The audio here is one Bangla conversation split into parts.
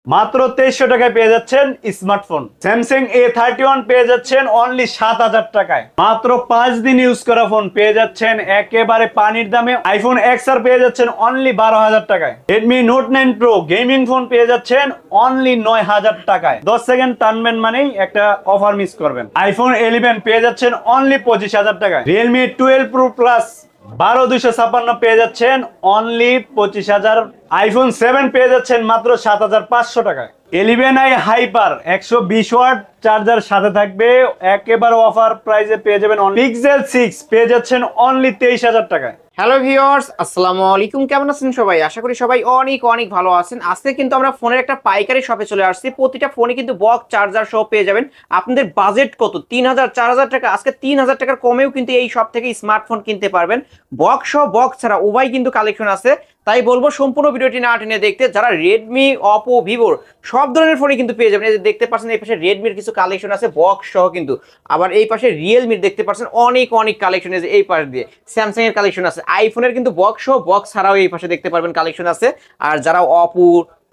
মাত্র 2300 টাকায় পেয়ে যাচ্ছেন স্মার্টফোন স্যামসাং A31 পেয়ে যাচ্ছেন অনলি 7000 টাকায়। মাত্র 5 দিন ইউজ করা ফোন পেয়ে যাচ্ছেন একেবারে পানির দামে। আইফোন XR পেয়ে যাচ্ছেন অনলি 12000 টাকায়। Redmi Note 9 Pro gaming phone পেয়ে যাচ্ছেন অনলি 9000 টাকায়। 10 সেকেন্ড টানবেন মানেই একটা অফার মিস করবেন। আইফোন 11 পেয়ে যাচ্ছেন অনলি 25000 টাকায়। Realme 12 Pro Plus 12256 পেয়ে যাচ্ছেন অনলি 25000। আইফোন 7 পেয়ে যাচ্ছেন মাত্র 7500 টাকায়। 11i হাইপার 120 ওয়াট চার্জার সাথে থাকবে, একেবারে অফার প্রাইসে পেয়ে যাবেন। পিক্সেল 6 পেয়ে যাচ্ছেন অনলি 23000 টাকায়। হ্যালো ভিউয়ার্স, আসসালামু আলাইকুম। কেমন আছেন সবাই? আশা করি সবাই অনেক অনেক ভালো আছেন। আজকে কিন্তু আমরা ফোনের একটা পাইকারি শপে চলে আসছি। প্রতিটা ফোনে কিন্তু বক্স চার্জার সহ পেয়ে যাবেন। আপনাদের বাজেট কত? 3000 4000 টাকা। আজকে 3000 টাকার কমেও কিন্তু এই শপ থেকে স্মার্টফোন কিনতে পারবেন। বক্স সহ বক্স ছাড়া উভয় কিন্তু কালেকশন আছে। তাই বলবো সম্পূর্ণ ভিডিওটি না টেনে দেখতে। যারা রেডমি, অপো, ভিভোর সব ধরনের ফোনই কিন্তু পেয়ে যাবেন। এই যে দেখতে পাচ্ছেন এই পাশে রেডমির কিছু কালেকশন আছে বক্স সহ কিন্তু। আবার এই পাশে রিয়েলমির দেখতে পাচ্ছেন অনেক অনেক কালেকশন আছে। এই পাশ দিয়ে স্যামসাং এর কালেকশন আছে। আইফোনের কিন্তু বক্স সহ বক্স ছাড়াও এই পাশে দেখতে পারবেন কালেকশন আছে। আর যারা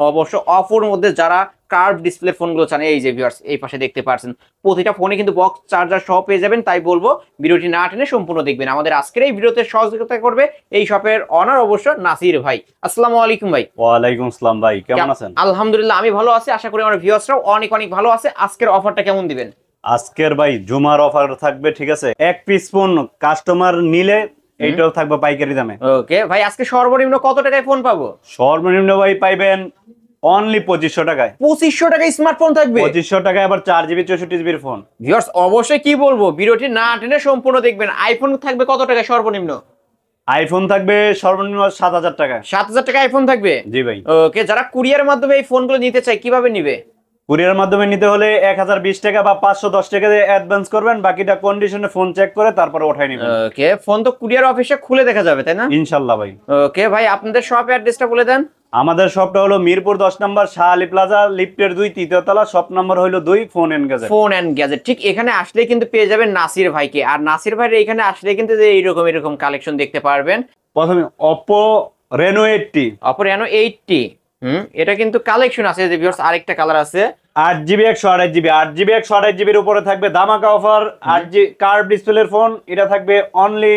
অবশ্য অপোর মধ্যে যারা কার্ভ ডিসপ্লে ফোনগুলো চান, এই যে ভিউয়ার্স এই পাশে দেখতে পাচ্ছেন প্রতিটা ফোনে কিন্তু বক্স চার্জার সহ পেয়ে যাবেন। তাই বলবো ভিডিওটি না টেনে সম্পূর্ণ দেখবেন। আমাদের আজকের এই ভিডিওতে সহযোগিতা করবে এই শপের অনার অবশ্য নাসির ভাই। আসসালামু আলাইকুম ভাই। ওয়ালাইকুম আসসালাম ভাই, কেমন আছেন? আলহামদুলিল্লাহ আমি ভালো আছি। আশা করি আমার ভিউয়ার্সরাও অনেক অনেক ভালো আছে। আজকের অফারটা কেমন দিবেন? আজকের ভাই জুমার অফার থাকবে, ঠিক আছে? এক পিস ফোন কাস্টমার নিলে এইটাও থাকবে পাইকারি দামে। ওকে ভাই, আজকে সর্বনিম্ন কত টাকায় ফোন পাবো? সর্বনিম্ন ভাই পাইবেন অনলি 2500 টাকায়। 2500 টাকায় স্মার্টফোন থাকবে? 2500 টাকায় আবার 4GB 64GB ফোন। ভিউয়ার্স অবশ্যই কি বলবো, ভিডিওটি না টেনে সম্পূর্ণ দেখবেন। আইফোন থাকবে কত টাকায় সর্বনিম্ন? আইফোন থাকবে সর্বনিম্ন 7000 টাকায়। 7000 টাকা আইফোন থাকবে? জি ভাই। ওকে, যারা কুরিয়ারের মাধ্যমে এই ফোনগুলো নিতে চায় কিভাবে নিবে? কুরিয়ার মাধ্যমে নিতে হলে 1020 টাকা বা 510 টাকা দিয়ে অ্যাডভান্স করবেন, বাকিটা কন্ডিশনে ফোন চেক করে তারপরে ওঠাই নেবেন। ওকে, ফোন তো কুরিয়ার অফিসে খুলে দেখা যাবে তাই না? ইনশাআল্লাহ ভাই। ওকে ভাই, আপনাদের শপ অ্যাড্রেসটা বলে দেন। আমাদের শপটা হলো মিরপুর 10 নম্বর শাহ আলী প্লাজা, লিফটের 2 তৃতীয় তলা, শপ নম্বর হলো 2, phone and gadget. Phone and gadget, ঠিক এখানে আসলে কিন্তু পেয়ে যাবেন নাসির ভাইকে। আর নাসির ভাইয়ের এখানে আসলে কিন্তু এইরকম এরকম কালেকশন দেখতে পারবেন। প্রথমে Oppo Reno 80, Oppo Reno 80। এটা কিন্তু কালেকশন আছে যে ভিউয়ার্স, আরেকটা কালার আছে 8GB 128GB। 8GB 128GB এর উপরে থাকবে ধামাকা অফার 8GB কার্ভ ডিসপ্লের ফোন। এটা থাকবে অনলি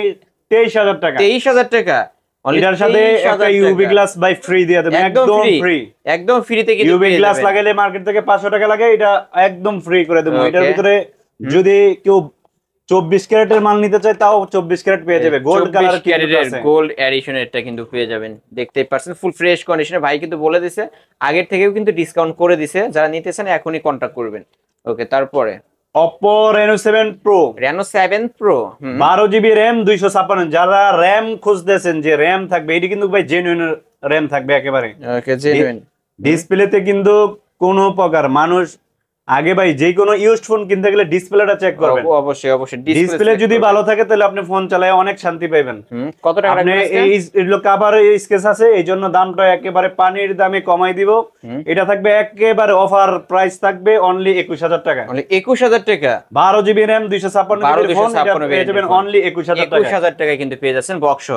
23000 টাকা। 23000 টাকা। এটার সাথে একটা ইউভি গ্লাস বাই ফ্রি দিয়ে দেব, একদম ফ্রি। একদম ফ্রিতে কিন্তু ইউভি গ্লাস লাগাইলে মার্কেট থেকে 500 টাকা লাগে, এটা একদম ফ্রি করে দেব। এটার ভিতরে যদি কেউ 24 ক্যারেটের মাল নিতে চায় তাও 24 ক্যারেট পেয়ে যাবে। গোল্ড কালার ক্যারেটের গোল্ড এডিশনের এটা কিন্তু পেয়ে যাবেন। দেখতেই পাচ্ছেন ফুল ফ্রেশ কন্ডিশনে। ভাই কিন্তু বলে দিয়েছে আগের থেকেও কিন্তু ডিসকাউন্ট করে দিয়েছে। যারা নিতে চান এখনই কন্টাক্ট করবেন। ওকে, তারপরে Oppo Reno 7 Pro, Reno 7 Pro 12GB RAM 256। যারা RAM খুঁজতেছেন যে RAM থাকবে, এটি কিন্তু ভাই জেনুইন RAM থাকবে একেবারে। ওকে, জেনুইন। ডিসপ্লেতে কিন্তু কোনো প্রকার মানুষ আগে ভাই যে কোনো ইউজড ফোন কিনতে গেলে ডিসপ্লেটা চেক করবেন। অবশ্যই অবশ্যই ডিসপ্লে যদি ভালো থাকে তাহলে আপনি ফোন চালায় অনেক শান্তি পাবেন। কত টাকা আপনি এইগুলো কভার স্কেচ আছে, এইজন্য দামটা একেবারে পানির দামে কমাই দিব। এটা থাকবে একেবারে অফার প্রাইস থাকবে অনলি 21000 টাকা। অনলি 21000 টাকা। 12GB RAM 256GB ফোন, এটা পেয়ে যাবেন অনলি 21000 টাকা। 21000 টাকায় কিন্তু পেয়ে যাচ্ছেন বক্স।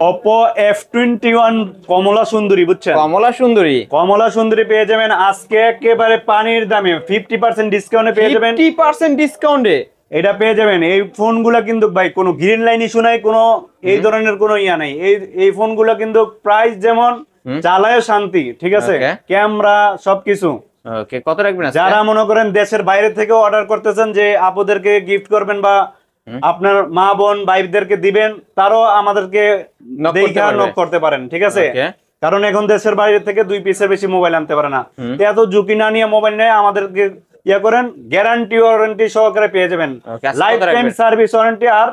Oppo F21 কমলা সুন্দরী, বুঝছেন? কমলা সুন্দরী, কমলা সুন্দরী পেয়ে যাবেন আজকে একেবারে পানির দামে 50% ডিসকাউন্টে পেয়ে যাবেন। 50% ডিসকাউন্টে এটা পেয়ে যাবেন। এই ফোনগুলা কিন্তু ভাই কোনো গ্রিন লাইন ইস্যু নাই, কোনো এই ধরনের কোনো ইয়া নাই। এই ফোনগুলা কিন্তু প্রাইস যেমন, চালায় শান্তি, ঠিক আছে? ক্যামেরা সবকিছু। ওকে, কত রাখবেন? যারা মনে করেন দেশের বাইরে থেকে অর্ডার করতেছেন যে আপুদেরকে গিফট করবেন বা আপনার মা বোন ভাইদেরকে দিবেন, তারও আমাদেরকে দেখা নক করতে পারেন, ঠিক আছে? কারণ এখন দেশের বাইরে থেকে 2 পিসের বেশি মোবাইল আনতে পারে না। এত ঝুঁকি না নিয়ে মোবাইল নেয় আমাদেরকে ইয়া করেন, গ্যারান্টি ওয়ারেন্টি সহকারে পেয়ে যাবেন। লাইফ টাইম সার্ভিস ওয়ারেন্টি আর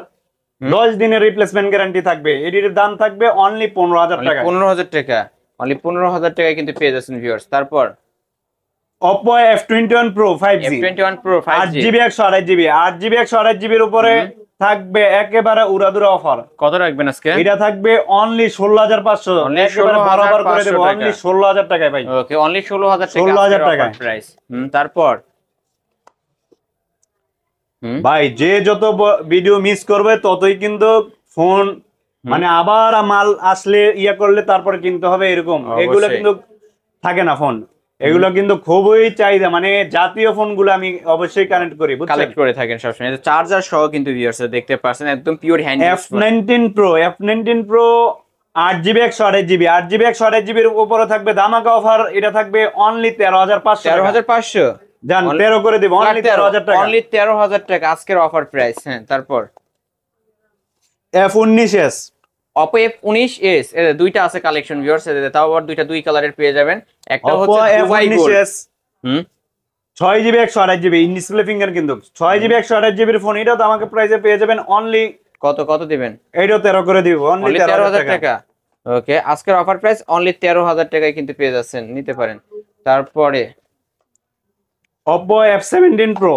10 দিনের রিপ্লেসমেন্ট গ্যারান্টি থাকবে। এটির দাম থাকবে অনলি 15000 টাকা। 15000 টাকা, অনলি 15000 টাকায় কিন্তু পেয়ে যাচ্ছেন ভিউয়ার্স। তারপর Oppo F21 Pro 5G, F21 Pro 5G 8GB 128GB। 8GB 128GB এর উপরে থাকবে একেবারে উড়াদুরা অফার। কত রাখবেন আজকে? এটা থাকবে অনলি 16500। একেবারে বরাবর করে দেব অনলি 16000 টাকায় ভাই। ওকে, অনলি 16000 টাকা 16000 টাকা প্রাইস। তারপর ভাই যে যত ভিডিও মিস করবে ততই কিন্তু ফোন মানে আবার মাল আসলে ইয়া করলে তারপরে কিনতে হবে, এরকম এগুলো কিন্তু থাকে না ফোন। এগুলো কিন্তু খুবই চাহিদা, মানে জাতীয় ফোনগুলো আমি অবশ্যই কানেক্ট করি, বুঝছেন? কালেক্ট করে থাকেন সবসময়। চার্জার সহ কিন্তু ভিউয়ার্স দেখতে পাচ্ছেন একদম pure hand F19 Pro 8GB 128GB 8GB 128GB এর উপরে থাকবে ধামাকা অফার, এটা থাকবে অনলি 13,500 টাকা। 13,500 জান 13 করে দিব, অনলি 13,000 টাকা। অনলি 13,000 টাকা আজকের অফার প্রাইস। হ্যাঁ, তারপর F19s Oppo F19s এর দুইটা আছে কালেকশন ভিউয়ার্স, তাও আবার দুই কালারের পেয়ে যাবেন। একটা Oppo হচ্ছে Dubai gold. F19s 6GB 128GB in display finger, কিন্তু 6GB 128GB এর ফোন, এটাও তো আমাকে প্রাইসে পেয়ে যাবেন অনলি কত দিবেন? এইটাও 13 করে দিব, অনলি 13,000 টাকা। ওকে, আজকের অফার প্রাইস অনলি 13,000 টাকায় কিন্তু পেয়ে যাচ্ছেন, নিতে পারেন। তারপরে Oppo F17 Pro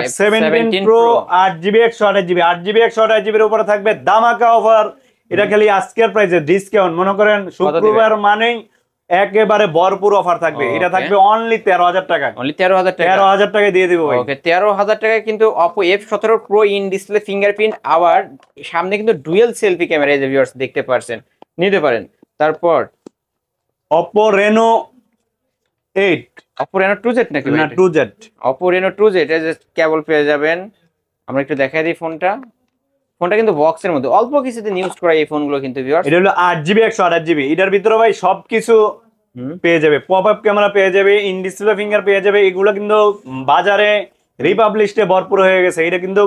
F17 Pro 8GB 128GB 8GB 128GB এর উপরে থাকবে ধামাকা অফার, এটা খালি আজকের প্রাইসে ডিসকাউন্ট, মনে করেন শুক্রবার মানেই একেবারে ভরপুর অফার থাকবে, এটা থাকবে অনলি 13,000 টাকা। অনলি 13,000 টাকা, 13,000 টাকায় দিয়ে দিব ভাই। ওকে, 13,000 টাকায় কিন্তু Oppo F17 Pro in display fingerprint, আবার সামনে কিন্তু ডুয়াল সেলফি ক্যামেরা, এই যে ভিউয়ার্স দেখতে পারছেন, নিতে পারেন। তারপর Oppo Reno 8 Oppo Reno 2Z নাকি ভাই? না 2Z, Oppo Reno 2Z এই যে কেবল পেয়ে যাবেন। আমরা একটু দেখাই দিই ফোনটা কিন্তু বক্সের মধ্যে অল্প কিছুতে ইউজ করা এই ফোনগুলো কিন্তু ভিউয়ার্স। এটা হলো 8GB 128GB, এটার ভিতরে ভাই সবকিছু পেয়ে যাবে, পপ আপ ক্যামেরা পেয়ে যাবে, ইন ডিসপ্লে ফিঙ্গার পেয়ে যাবে, এগুলো কিন্তু বাজারে রিপাবলিশে ভরপুর হয়ে গেছে, এটা কিন্তু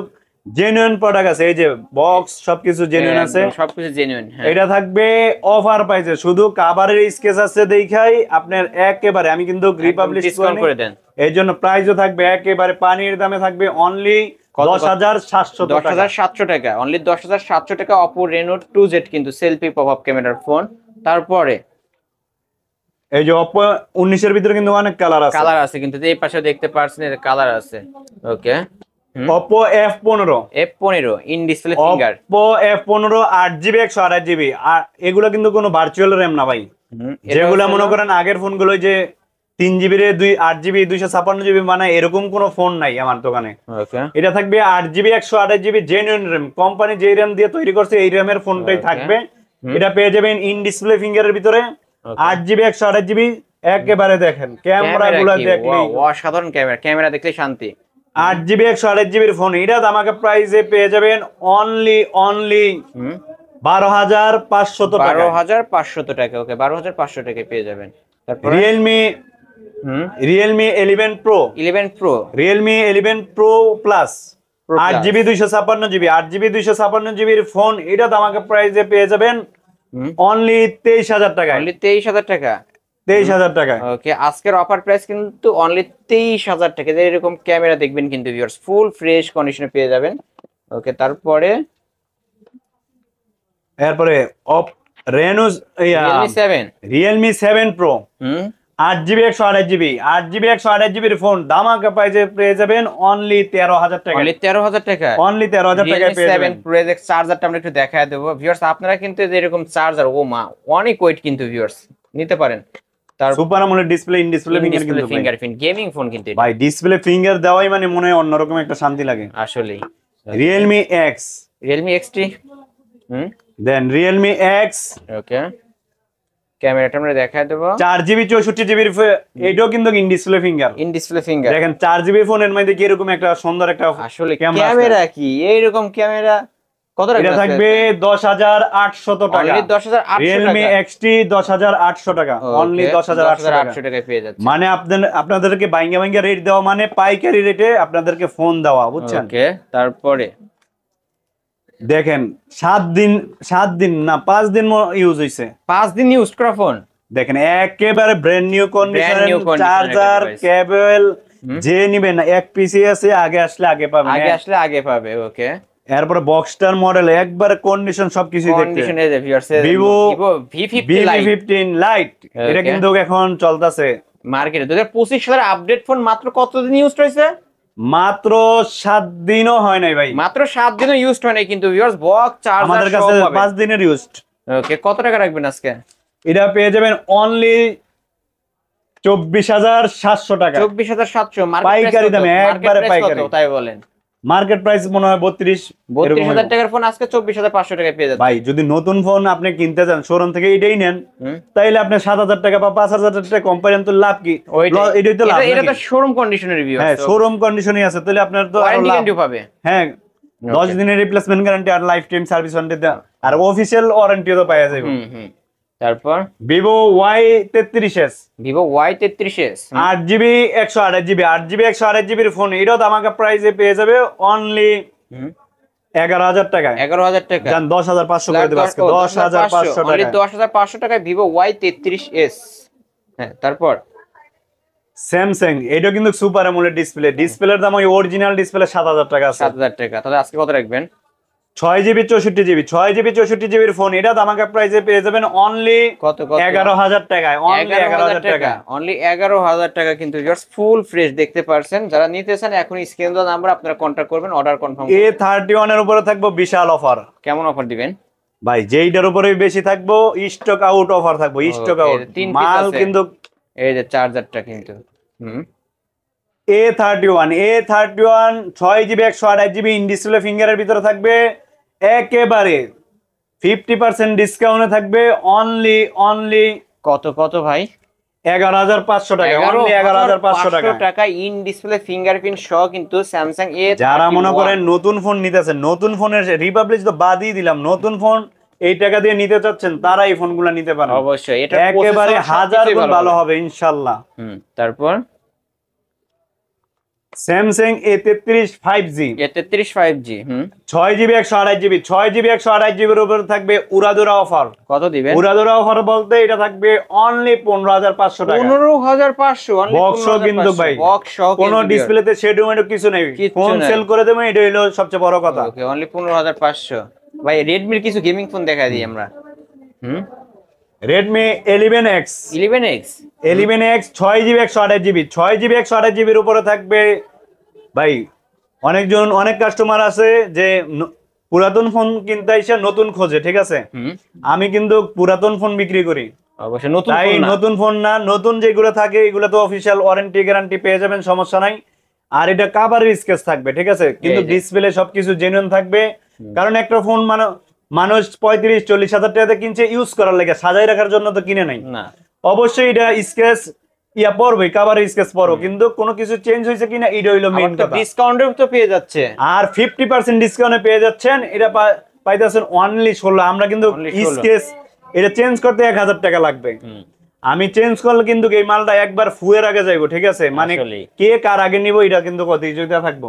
জেনুইন প্রোডাক্ট আছে, এই যে বক্স সবকিছু জেনুইন আছে, সবকিছু জেনুইন। এটা থাকবে অফার প্রাইসে, শুধু কভারের স্কেচ আছে দেখাই আপনার একেবারে, আমি কিন্তু রিপাবলিশ করে দেন, এই জন্য প্রাইসও থাকবে একেবারে পানির দামে, থাকবে অনলি 10,700 টাকা। 10,700 টাকা, অনলি 10,700 টাকা Oppo Reno 2Z কিন্তু সেলফি পপ আপ ক্যামেরার ফোন। তারপরে এই যে Oppo 19 এর ভিতরে কিন্তু অনেক কালার আছে কিন্তু এই পাশে দেখতে পাচ্ছেন এর কালার আছে। ওকে, Oppo F15 in display finger, Oppo F15 8GB 128GB, আর এগুলো কিন্তু কোনো ভার্চুয়াল র‍্যাম না ভাই, যেগুলো মনে করেন আগের ফোনগুলো যে 3GB রে 8GB 256GB মানে এরকম কোনো ফোন নাই আমার দোকানে। ওকে, এটা থাকবে 8GB 128GB genuine RAM, company যেই র‍্যাম দিয়ে তৈরি করছে এই র‍্যামের ফোনটাই থাকবে, এটা পেয়ে যাবেন ইন ডিসপ্লে ফিঙ্গারের ভিতরে 8GB 128GB। একেবারে দেখেন ক্যামেরাগুলো দেখলে অসাধারণ ক্যামেরা দেখলে শান্তি। 8GB 128GB এর ফোন, এটা আমাকে প্রাইসে পেয়ে যাবেন অনলি 12,500 টাকা। 12,500 টাকা, ওকে, 12,500 টাকায় পেয়ে যাবেন। তারপর Realme 11 Pro Realme 11 Pro Plus 8GB 256GB এর ফোন, এটা আমাকে প্রাইসে পেয়ে যাবেন অনলি 23,000 টাকা। অনলি 23,000 টাকা, 23,000 টাকা। ওকে, আজকের অফার প্রাইস কিন্তু অনলি 23,000 টাকা। এরকম ক্যামেরা দেখবেন কিন্তু ভিউয়ার্স ফুল ফ্রেশ কন্ডিশনে পেয়ে যাবেন। ওকে, তারপরে এরপরে Realme 7 Pro 8GB 128GB এর ফোন ধামাকা প্রাইসে পেয়ে যাবেন অনলি 13,000 টাকা। অনলি 13,000 টাকা, অনলি 13,000 টাকায় পেয়ে যাবেন। 7 Pro এর চার্জারটা আমরা একটু দেখায় দেব ভিউয়ার্স, আপনারা কিন্তু এরকম চার্জার, ও মা, অনেক ওয়েট কিন্তু ভিউয়ার্স, নিতে পারেন। তার super AMOLED display, in display fingerprint gaming phone কিন্তু ভাই, ডিসপ্লে ফিঙ্গার দেওয়াই মানে মনে হয় অন্যরকম একটা শান্তি লাগে আসলেই। Realme XT দেন Realme X, ওকে, ক্যামেরাটা আমরা দেখায় দেব 4GB 64GB এটাও কিন্তু ইন ডিসপ্লে ফিঙ্গার। দেখেন 4GB ফোনের মধ্যে কি এরকম একটা সুন্দর একটা আসলে ক্যামেরা, কি এইরকম ক্যামেরা কত টাকা? এটা থাকবে 10,800 টাকা। অনলি 10,800 Realme XT 10,800 টাকা, অনলি 10,800 টাকায় পেয়ে যাচ্ছে। মানে আপনাদেরকে বাইঙ্গা রেট দেওয়া, মানে পাইকারি রেটে আপনাদেরকে ফোন দেওয়া, বুঝছেন? ওকে, তারপরে দেখেন 7 দিন না 5 দিন ইউজ হইছে, 5 দিন ইউজ করা ফোন, দেখেন একেবারে brand new condition, charger cable যে নিবেন না, এক পিসি আছে, আগে আসলে আগে পাবে। ওকে, এরপরে বক্সটার মডেল একবারে কন্ডিশন সবকিছু কন্ডিশনে যে ভিউয়ার্স Vivo V50 লাইট এটা কিন্তু এখন চলতেছে মার্কেটে। 2025 সালের আপডেট ফোন, মাত্র কতদিন ইউজ হয়েছে? মাত্র 7 দিনও হয় নাই ভাই, মাত্র 7 দিনও ইউজ হয় নাই কিন্তু ভিউয়ার্স, বক্স চার্জার আমাদের কাছে 5 দিনের ইউজড। ওকে, কত টাকা রাখবেন আজকে? এটা পেয়ে যাবেন অনলি 24,700 টাকা, 24,700 পাইকারি দামে, একবারে পাইকারি। তাই বলেন মার্কেট প্রাইস মনে হয় 32 এরকম 32,000 টাকার ফোন আজকে 24,500 টাকায় পেয়ে যাচ্ছে। ভাই যদি নতুন ফোন আপনি কিনতে যান শোরুম থেকে এটাই নেন, তাইলে আপনি 7,000 টাকা বা 5,000 টাকা কম পারেন, তো লাভ কি? এটাই তো লাভ। এটা তো শোরুম কন্ডিশনের রিভিউ হ্যাঁ, শোরুম কন্ডিশনই আছে, তাহলে আপনার তো আরো ওয়ারেন্টি লাভ। গ্যারান্টি পাবে। হ্যাঁ, 10 দিনের রিপ্লেসমেন্ট গ্যারান্টি আর লাইফ টাইম সার্ভিস ওয়ারেন্টি আর অফিশিয়াল ওয়ারেন্টিও তো পাওয়া যাবে। তারপর Vivo Y33s, Vivo Y33s 8GB 128GB, 8GB 128GB এর ফোন, এটাও দামাকা প্রাইসে পেয়ে যাবে অনলি 11,000 টাকায়। 11,000 টাকা জান 10,500 করে দেব আজকে, 10,500 টাকা। 10,500 টাকায় ভিভো Y33s। হ্যাঁ, তারপর স্যামসাং, এটা কিন্তু সুপার অ্যামোলেড ডিসপ্লে, ডিসপ্লের দাম ওই অরিজিনাল ডিসপ্লে 7,000 টাকা আছে। 7,000 টাকা। তাহলে আজকে কত রাখবেন? 6GB 64GB, 6GB 64GB এর ফোন, এটা দামাকা প্রাইসে পেয়ে যাবেন অনলি কত 11,000 টাকায়। অনলি 11,000 টাকা, অনলি 11,000 টাকা কিন্তু জাস্ট ফুল ফ্রেশ দেখতে পারছেন। যারা নিতে চান এখন স্ক্রিন দেওয়া নাম্বার আপনারা কন্টাক্ট করবেন, অর্ডার কনফার্ম। A31 এর উপরে থাকবো বিশাল অফার। কেমন অফার দিবেন ভাই? যেইটার উপরে বেশি থাকবো স্টক আউট অফার থাকবো, স্টক আউট মাল কিন্তু। এই যে চার্জারটা কিন্তু A31 6GB 128GB in display ফিঙ্গারের ভিতরে থাকবে, একেবারে 50% ডিসকাউন্টে থাকবে অনলি কত ভাই? 11,500 টাকা। অনলি 11,500 টাকা ইন ডিসপ্লে ফিঙ্গারপ্রিন্ট সহ কিন্তু স্যামসাং যারা মনে করেন নতুন ফোন নিতেছেন, নতুন ফোনের রিপাবলিক তো বাদই দিলাম, নতুন ফোন এই টাকা দিয়ে নিতে চাচ্ছেন, তারা এই ফোনগুলো নিতে পারেন। অবশ্যই এটা একেবারে 1000 গুণ ভালো হবে ইনশাআল্লাহ। তারপর Samsung A33 5G, 6GB 128GB, 6GB 128GB এর উপর থাকবে উড়াদুরা অফার। কত দিবেন? উড়াদুরা অফার বলতে এটা থাকবে অনলি 15,500 টাকা। 15,500 অনলি। বক্স কিন্তু ভাই, বক্স সহ কোনো ডিসপ্লেতে শেডো মেডো কিছু নেই, ফোন সেল করে দেবেন, এটা হলো সবচেয়ে বড় কথা। ওকে, অনলি 15,500। ভাই রেডমির কিছু গেমিং ফোন দেখাই দিই আমরা। Redmi 11X, 6GB 128GB, 6GB 128GB এর উপরে থাকবে। ভাই অনেক কাস্টমার আছে যে পুরাতন ফোন কিনতে এসে নতুন খোঁজে, ঠিক আছে? আমি কিন্তু পুরাতন ফোন বিক্রি করি, অবশ্যই নতুন তাই নতুন ফোন না, নতুন যেগুলো থাকে এগুলো তো অফিসিয়াল ওয়ারেন্টি গ্যারান্টি পেয়ে যাবেন, সমস্যা নাই। আর এটা কাভারের স্কেচ থাকবে, ঠিক আছে? কিন্তু ডিসপ্লে সবকিছু জেনুইন থাকবে, কারণ একটা ফোন মানুষ 35-40 হাজার টাকাতে কিনছে ইউজ করার লাগে, সাজাই রাখার জন্য তো কিনে নাই। অবশ্যই এটা স্কেচ পড়বে, কাভারের স্কেচ পড়ো, কিন্তু কোনো কিছু চেঞ্জ হয়েছে কিনা এটা হইলো মেইন কথা। ডিসকাউন্টে তো পেয়ে যাচ্ছে, আর 50% ডিসকাউন্টে পেয়ে যাচ্ছেন, এটা পাইতেছেন অনলি 16। আমরা কিন্তু স্কেচ এটা চেঞ্জ করতে 1,000 টাকা লাগবে, আমি চেঞ্জ করলে কিন্তু এই মালটা একবার ফুয়ের আগে যাইবো, ঠিক আছে? মানে কে কার আগে নিব এটা কিন্তু প্রতিযোগিতা থাকবো,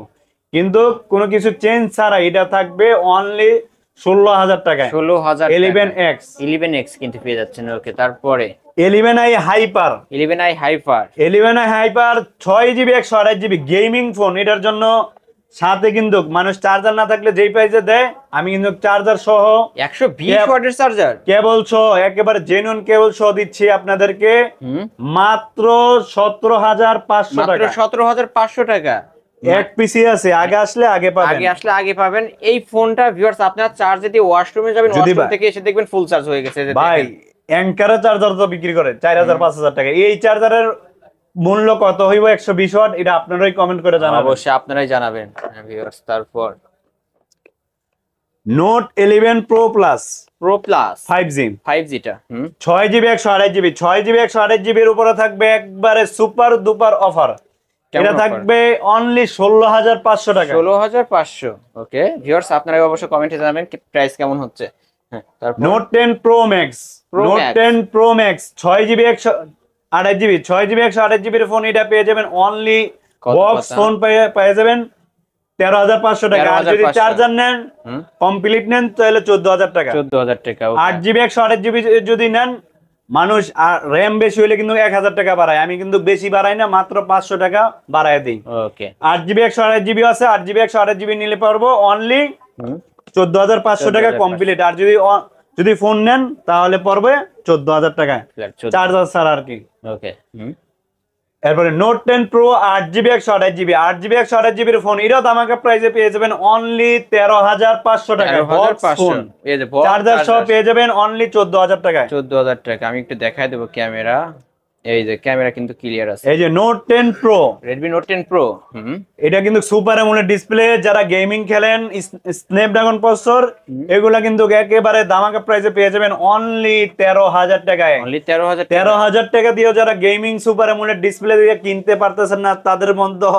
কিন্তু কোনো কিছু চেঞ্জ ছাড়া এটা থাকবে অনলি 16,000 টাকায়। 16,000 11X কিন্তু পেয়ে যাচ্ছেন। ওকে, তারপরে 11i hyper, 11i hyper 6GB 128GB gaming phone. এটার জন্য সাথে কিন্তু মানুষ চার্জার না থাকলে যেই প্রাইসে দেয়, আমি কিন্তু চার্জার সহ 120 ওয়াটের চার্জার, কেবল সহ একেবারে জেনুইন কেবল সহ দিচ্ছি আপনাদেরকে মাত্র 17,500 টাকা। 17,500 টাকা। এক পিসি আছে, আগে আসলে আগে পাবেন। এই ফোনটা ভিউয়ার্স আপনারা চার্জ দিয়ে ওয়াশরুমে যাবেন, ওয়াশরুম থেকে এসে দেখবেন ফুল চার্জ হয়ে গেছে। ভাই অ্যাঙ্কারের চার্জার তো বিক্রি করে 4,000-5,000 টাকা, এই চার্জারের মূল্য কত হইব 120 ওয়াট? এটা আপনারাই কমেন্ট করে জানাবেন, অবশ্যই আপনারাই জানাবেন ভিউয়ার্স। তারপর note 11 pro plus 5G, 5G টা 6GB 128GB, 6GB 128GB এর উপরে থাকবে একবারে সুপার দুপার অফার। এটা থাকবে অনলি 16,500 টাকা। 16,500। ওকে ভিউয়ার্স, আপনারা অবশ্যই কমেন্টে জানাবেন প্রাইস কেমন হচ্ছে। Note 10 pro max, note 10 pro max 6GB 128GB, 6GB 128GB এর ফোন, এটা পেয়ে যাবেন অনলি বক্স ফোন পেয়ে যাবেন 13,500 টাকা। আর যদি চার্জার নেন কমপ্লিট নেন তাহলে 14,000 টাকা। 14,000 টাকা। 8GB 128GB যদি নেন, মানুষ আর র্যাম বেশি হলে কিন্তু 1,000 টাকা বাড়ায়, আমি কিন্তু বেশি বাড়াই না, মাত্র 500 টাকা বাড়ায় দিই। ওকে, 8GB 128GB আছে, 8GB 128GB নিলে পারবো অনলি 14,500 টাকা কমপ্লিট। আর যদি ফোন নেন তাহলে পড়বে 14,000 টাকা চার্জার ছাড়া আর কি। ওকে, এরপরে note 10 pro 8GB 128GB, 8GB 128GB এর ফোন, এটাও দামাকা প্রাইসে পেয়ে যাবেন অনলি 13,500 টাকা। চার্জার সহ পেয়ে যাবেন অনলি 14,000 টাকায়। 14,000 টাকা। আমি একটু দেখাই দেবো ক্যামেরা, এই যে ক্যামেরা কিন্তু ক্লিয়ার আছে। এই যে note 10 pro, Redmi note 10 pro. এটা কিন্তু সুপার অ্যামোলেড ডিসপ্লে। যারা গেমিং খেলেন, স্ন্যাপড্রাগন প্রসেসর, এগুলা কিন্তু একেবারে দামাকা প্রাইসে পেয়ে যাবেন অনলি 13,000 টাকায়। অনলি 13,000 টাকা। 13,000 টাকা দিয়েও যারা গেমিং সুপার অ্যামোলেড ডিসপ্লে দিয়ে কিনতে পারতেছেন না, তাদের মধ্যে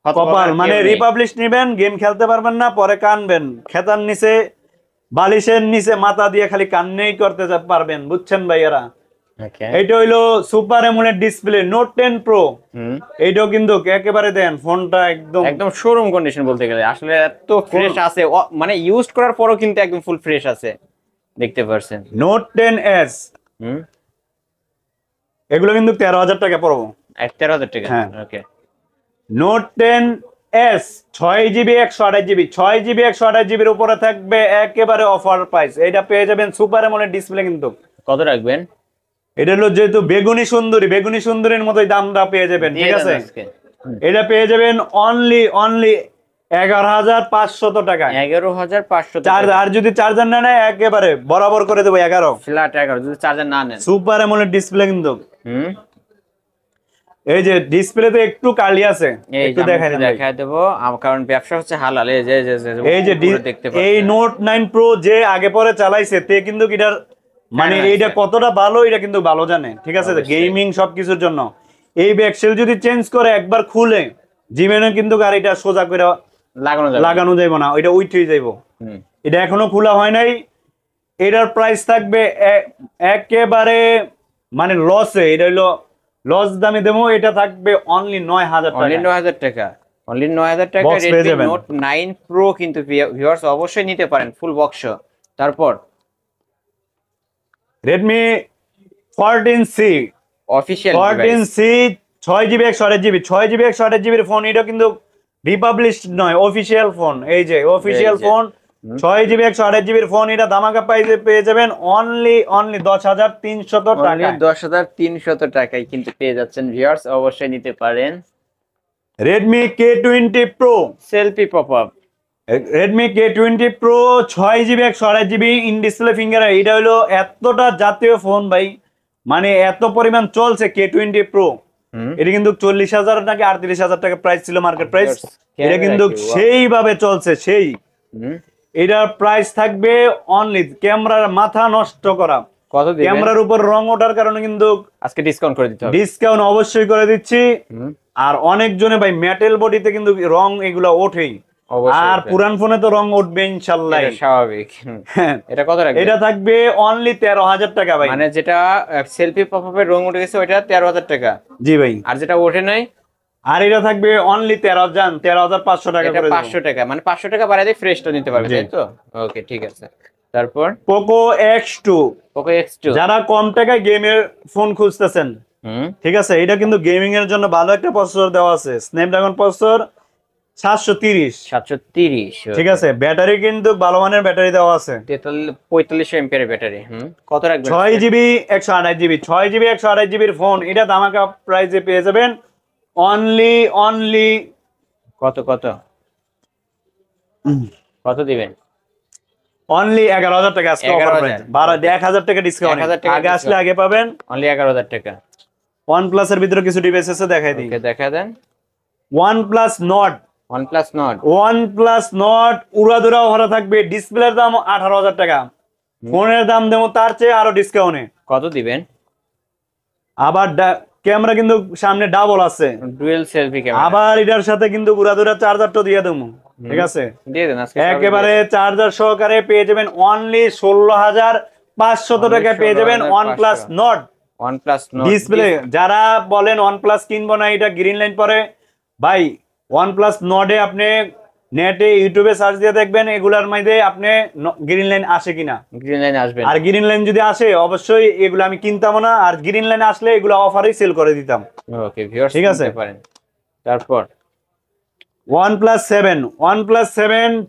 কপাল। মানে রিপাবলিশ নিবেন, গেম খেলতে পারবেন না, পরে কানবেন, খেতার নিচে বালিশের নিচে মাথা দিয়ে খালি কান্নেই করতে পারবেন, বুঝছেন ভাইয়ারা। এইটা হইলো super AMOLED display note 10 pro. এইটাও কিন্তু একেবারে দেন ফোনটা একদম একদম শোরুম কন্ডিশন বলতে গেলে, আসলে এত ফ্রেশ আছে, মানে ইউজ করার পরও কিন্তু একদম ফুল ফ্রেশ আছে, দেখতে পারছেন। নোট 10s এগুলো কিন্তু 13,000 টাকা পড়বো। 13,000 টাকা। হ্যাঁ। ওকে। Note 10s 6GB 128GB, 6GB 128GBর উপরে থাকবে একেবারে অফার প্রাইস। এটা পেয়ে যাবেন সুপার অ্যামোলেড ডিসপ্লে। কিন্তু কত রাখবেন? এটা হলো যেহেতু বেগুনি সুন্দরীর মতোই দামটা পেয়ে যাবেন, ঠিক আছে। এটা পেয়ে যাবেন অনলি 11,500 টাকা। 11,500 টাকা। আর যদি চার্জার না নেয় একেবারে বরাবর করে দেবো 11, ফ্ল্যাট 11 যদি চার্জার না নেন। সুপার অ্যামোলেড ডিসপ্লে কিন্তু। এই যে ডিসপ্লেতে একটু কালি আছে, একটু দেখাই দেবো, কারণ ব্যবসা হচ্ছে হালাল। এই যে এই নোট 9 প্রো যে আগে পরে চালাইছে তে কিন্তু এটার মানে এইটা কতটা ভালো এটা কিন্তু ভালো জানে, ঠিক আছে। গেমিং সবকিছুর জন্য এই ব্যাকসেল যদি চেঞ্জ করে একবার খুলে জিমেনে কিন্তু গাড়িটা সোজা করে লাগানো যাইব না, ওইটা উইট হয়ে যাইব। এটা এখনো খোলা হয় নাই। এটার প্রাইস থাকবে একেবারে মানে লসে, এটা হইলো লস দামে দেবো। এটা থাকবে অনলি 9,000 টাকা। অনলি 9,000 টাকা। অনলি 9,000 টাকা Redmi Note 9 Pro কিন্তু ভিউয়ার্স অবশ্যই নিতে পারেন ফুল বক্স। তারপর Redmi 14C official 14C 6GB 128GB, 6GB 128GB এর ফোন। এটা কিন্তু রিপাবলিশ নয়, অফিশিয়াল ফোন। এই যে অফিশিয়াল ফোন 6GB 128GB এর ফোন। এটা দামাকা প্রাইসে পেয়ে যাবেন অনলি 10,300 টাকা। 10,300 টাকায় কিন্তু পেয়ে যাচ্ছেন ভিউয়ার্স, অবশ্যই নিতে পারেন। Redmi K20 Pro selfie popup. Redmi K20 Pro 6GB 128GB in display finger. এটা হলো এতটা জাতীয় ফোন ভাই, মানে এত পরিমাণ চলছে K20 Pro। এটা কিন্তু 40,000 নাকি 38,000 টাকা প্রাইস ছিল, মার্কেট প্রাইস। এটা কিন্তু সেইভাবে চলছে সেই। এটার প্রাইস থাকবে অনলি ক্যামেরার মাথা নষ্ট করা। কত দিবেন? ক্যামেরার উপর রং ওঠার কারণে কিন্তু আজকে ডিসকাউন্ট করে দিতে হবে। ডিসকাউন্ট অবশ্যই করে দিচ্ছি। আর অনেক জনে ভাই মেটাল বডিতে কিন্তু রং এগুলা ওঠেই, আর পুরান ফোনে তো রং উঠবে ইনশাআল্লাহ, এটা স্বাভাবিক। এটা কত রাখবেন? এটা থাকবে অনলি 13,000 টাকা ভাই। মানে যেটা সেলফি পপআপের রং উঠে গেছে ওইটা 13,000 টাকা। জি ভাই। আর যেটা ওঠে নাই, আর এটা থাকবে অনলি 13,500 টাকা করে। 500 টাকা, মানে 500 টাকা বাড়ায় দিয়ে ফ্রেশটা নিতে পারবে, তাই তো? ওকে, ঠিক আছে। তারপর Poco X2। Poco X2 যারা কম টাকায় গেমের ফোন খুঁজতেছেন, ঠিক আছে, এটা কিন্তু গেমিং এর জন্য ভালো একটা প্রসেসর দেওয়া আছে, স্ন্যাপড্রাগন প্রসেসর 730। ঠিক আছে। ব্যাটারি কিন্তু ভালো মানের ব্যাটারি দেওয়া আছে, 4500 এমপিআর ব্যাটারি। কত রাখবেন? 6GB 128GB, 6GB 128GB এর ফোন। এটা দামাকা প্রাইসে পেয়ে যাবেন অনলি কত দিবেন? অনলি 11,000 টাকা। আজকে অফার প্রাইস 1,000 টাকা ডিসকাউন্ট। আগে আসলে আগে পাবেন অনলি 11,000 টাকা। OnePlus এর ভিতরে কিছু ডিভাইস আছে, দেখাই দিই। ওকে, দেখা দেন। OnePlus Nord উড়াদুরা ভরা থাকবে। ডিসপ্লের দাম 18,000 টাকা। ফোনের দাম দেবো তার চেয়ে আরো ডিসকাউন্টে। কত দিবেন? আবার ক্যামেরা কিন্তু সামনে ডাবল আছে, ডুয়াল সেলফি ক্যামেরা। আবার এটার সাথে কিন্তু উড়াদুরা চার্জারটা দিয়ে দেবো, ঠিক আছে। দিয়ে দেন আজকে একেবারে চার্জার সহকারে পেয়ে যাবেন অনলি 16,500 টাকা পেয়ে যাবেন OnePlus Nord ডিসপ্লে। যারা বলেন OnePlus কিনবো না, এটা গ্রিন লাইন পরে ভাই, OnePlus Nord এ আপনি নেটে ইউটিউবে সার্চ দিয়ে দেখবেন এগুলার মধ্যে আপনি গ্রিন লাইন আসে কিনা। গ্রিন লাইন আসবে, আর গ্রিন লাইন যদি আসে অবশ্যই এগুলো আমি কিনতাম না, আর গ্রিন লাইন আসলে এগুলো অফারেই সেল করে দিতাম। ওকে ভিউয়ার্স, ঠিক আছে। তারপর OnePlus 7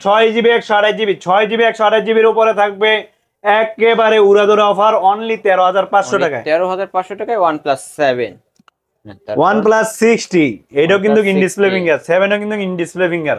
6GB 128GB, 6GB 128GB এর উপরে থাকবে একেবারে উড়াদুরা অফার অনলি 13,500 টাকায়। 13,500 টাকায় OnePlus 7। OnePlus 60 এটাও কিন্তু ইন ডিসপ্লে ফিঙ্গার, 7ও কিন্তু in display finger.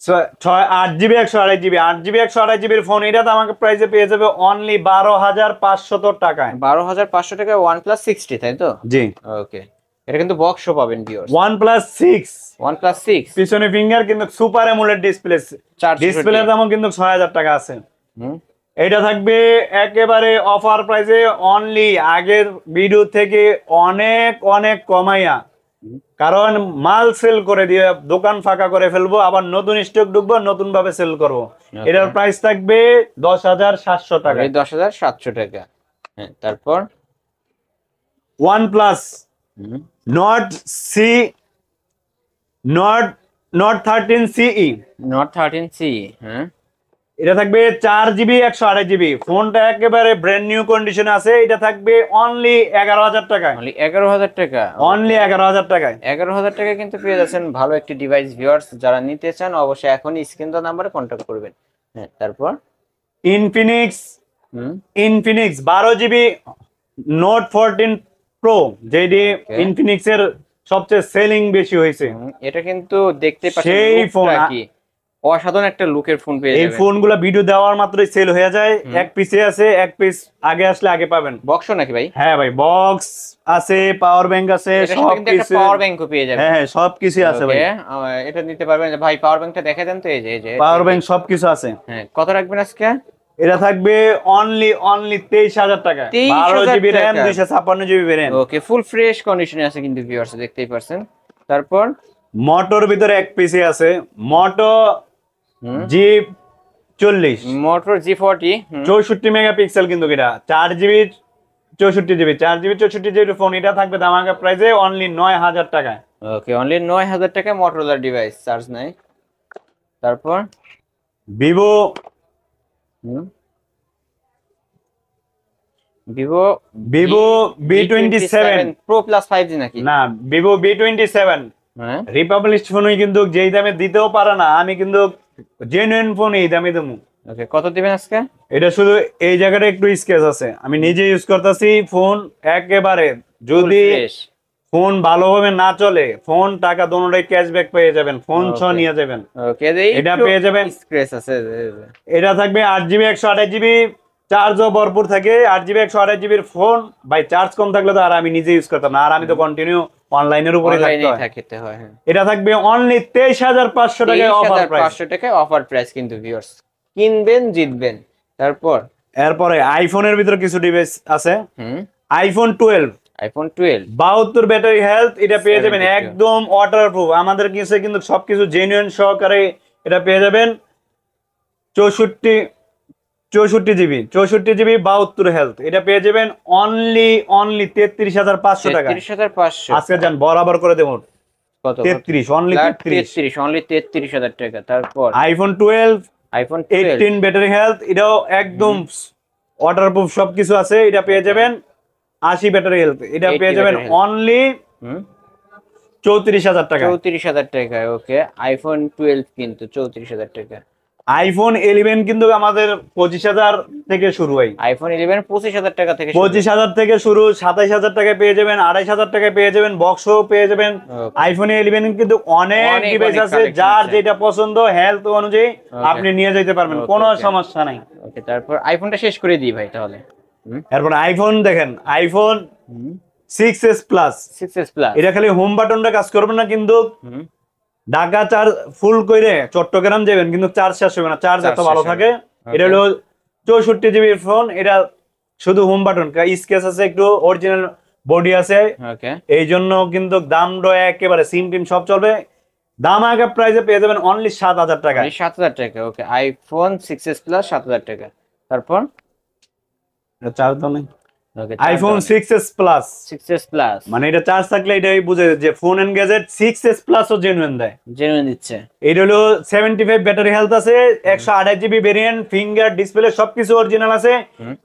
8 GB 128 GB 8 GB 128 জিবির ফোন, এটা তো আমাকে প্রাইসে পেয়ে যাবে অনলি 12,500 টাকায়। 12,500 টাকায় OnePlus 60, তাই তো? জি। ওকে, এটা কিন্তু বক্সও পাবেন ভিউয়ার্স। OnePlus 6, OnePlus 6 পিছনে ফিঙ্গার কিন্তু সুপার অ্যামোলেড ডিসপ্লে, 460 ডিসপ্লের দামও কিন্তু 6,000 টাকা আছে। হুম, এটা থাকবে একেবারে অফার প্রাইসে অনলি, আগের ভিডিও থেকে অনেক অনেক কমাইয়া, কারণ মাল সেল করে দিয়ে দোকান ফাঁকা করে ফেলবো, আবার নতুন স্টক ঢুকবো, নতুন ভাবে সেল করবো। এটার প্রাইস থাকবে 10,700 টাকা। 10,700 টাকা। হ্যাঁ, তারপর OnePlus Nord C, Nord 13 CE, Nord 13C। হ্যাঁ, এটা থাকবে 4 জিবি 128 জিবি। ফোনটা একেবারে ব্র্যান্ড নিউ কন্ডিশনে আছে। এটা থাকবে অনলি 11,000 টাকায়। অনলি 11,000 টাকা। অনলি 11,000 টাকায়। 11,000 টাকা কিন্তু পেয়ে যাচ্ছেন ভালো একটি ডিভাইস ভিউয়ার্স। যারা নিতে চান অবশ্যই এখনই স্ক্রিন দেওয়া নাম্বারে কন্ট্যাক্ট করবেন। হ্যাঁ, তারপর ইনফিনিক্স 12 জিবি নোট 14 প্রো, যেটি ইনফিনিক্স এর সবচেয়ে সেলিং বেশি হয়েছে। এটা কিন্তু দেখতে পাচ্ছেন সেই ফোন, কি অসাধারণ একটা লুকের ফোন পেয়ে যাবেন। এই ফোনগুলো ভিডিও দেওয়ার মাত্রই সেল হয়ে যায়। এক পিসে আছে, এক পিস আগে আসলে আগে পাবেন। বক্স নাকি ভাই? হ্যাঁ ভাই, বক্স আছে, পাওয়ার ব্যাংক আছে, সব কিছু। পাওয়ার ব্যাংকও পেয়ে যাবেন। হ্যাঁ সব কিছু আছে ভাই। এটা নিতে পারবেন। ভাই পাওয়ার ব্যাংকটা দেখে দেন তো। এই যে পাওয়ার ব্যাংক সব কিছু আছে। হ্যাঁ, কত রাখবেন আজকে? এটা থাকবে অনলি 23,000 টাকা। 12 জিবি RAM, 256 জিবি RAM। ওকে, ফুল ফ্রেশ কন্ডিশনে আছে কিন্তু ভিউয়ার্স, দেখতেই পারছেন। তারপর মোটর ভিতরে এক পিসি আছে, মোটো G40, মোটর G40, 64 মেগাপিক্সেল কিন্তু এটা। 4 GB 64 GB, 4 GB 64 GB phone. এটা থাকবে দামাকা প্রাইসে অনলি 9,000 টাকায়। ওকে, অনলি 9,000 টাকায় মোটরোলা ডিভাইস, চার্জ নাই। তারপর Vivo Vivo V27 pro plus 5G নাকি? না, ভিভো V27। হ্যাঁ, রিপাবলিশ ফোনই কিন্তু যেই দামে দিতেও পারে না, আমি কিন্তু জেনুইন ফোন এই দামে দেবো। ওকে, কত দিবেন আজকে? এটা শুধু এই জায়গাটা একটু স্কেচ আছে, আমি নিজে ইউজ করতেছি ফোন একেবারে। যদি ফোন ভালোভাবে না চলে, ফোন টাকা দোনোটাই ক্যাশব্যাক পেয়ে যাবেন, ফোন ছ নিয়ে যাবেন। ওকে, এটা পেয়ে যাবেন। স্ক্র্যাচ আছে। এটা থাকবে 8 জিবি 128 জিবি, চার্জও ভরপুর থাকে। 8 জিবি 128 জিবির ফোন ভাই, চার্জ কম থাকলে তো আর আমি নিজে ইউজ করতাম না, আর আমি তো কন্টিনিউ অনলাইনের উপরে থাকতে হয়। এটা থাকবে অনলি 23,500 টাকায় অফার প্রাইস। 500 টাকায় অফার প্রাইস কিন্তু ভিউয়ার্স, কিনবেন জিতবেন। তারপর এরপরে আইফোনের ভিতরে কিছু ডিভাইস আছে। IPhone 12, 72 battery health. এটা পেয়ে যাবেন একদম ওয়াটারপ্রুফ। আমাদের কাছে কিন্তু সবকিছু জেনুইন সহকারে এটা পেয়ে যাবেন। 64 জিবি 72 হেলথ। এটা পেয়ে যাবেন অনলি 33,500 টাকা। 33,500 আজকে যান বরাবর করে দেবো। কত? 33, অনলি 33,000 টাকা। তারপর আইফোন 12, 18 ব্যাটারি হেলথ। এটাও একদম ওয়াটারপ্রুফ, সবকিছু আছে। এটা পেয়ে যাবেন 80 ব্যাটারি হেলথ। এটা পেয়ে যাবেন অনলি 34,000 টাকা। 34,000 টাকায়। ওকে, আইফোন 12 কিন্তু 34,000 টাকা। আইফোন 11 কিন্তু আমাদের 25,000 থেকে শুরু হয়। আইফোন 11 25,000 টাকা থেকে 25,000 থেকে শুরু, 27,000 টাকায় পেয়ে যাবেন, 2,500 টাকায় পেয়ে যাবেন, বক্সও পেয়ে যাবেন। আইফোন 11 কিন্তু অনেক ডিভাইস আছে, যার যেটা পছন্দ হেলথ অনুযায়ী আপনি নিয়ে যেতে পারবেন, কোনো সমস্যা নাই। ওকে, তারপর আইফোনটা শেষ করে দিই ভাই তাহলে। এরপর আইফোন দেখেন, আইফোন 6s প্লাস। এটা খালি হোম বাটনটা কাজ করবে না কিন্তু, ঢাকা চার্জ ফুল করে চট্টগ্রাম যাবেন কিন্তু চার্জ শেষ হবে না, চার্জ এত ভালো থাকে। এটা হলো 64 জিবির ফোন। এটা শুধু হোম বাটন, স্কেচ আছে, একটু অরিজিনাল বডি আছে, এই জন্য কিন্তু দামটা একেবারে সিম টিম সব চলবে। দাম আগে প্রাইসে পেয়ে যাবেন অনলি 7,000 টাকা। 7,000 টাকা। ওকে, আইফোন 6s প্লাস 7,000 টাকা। তারপর চার্জ দাও নাই। আইফোন 6s প্লাস, মানে এটা চার্জ থাকলে এটাই বুঝে যে phone and gadget 6s plus ও জেনুইন দেয়, জেনুইন দিচ্ছে। এটা হলো 75 ব্যাটারি হেলথ আছে, 128 জিবি ভেরিয়েন্ট, ফিঙ্গার ডিসপ্লে সবকিছু অরিজিনাল আছে।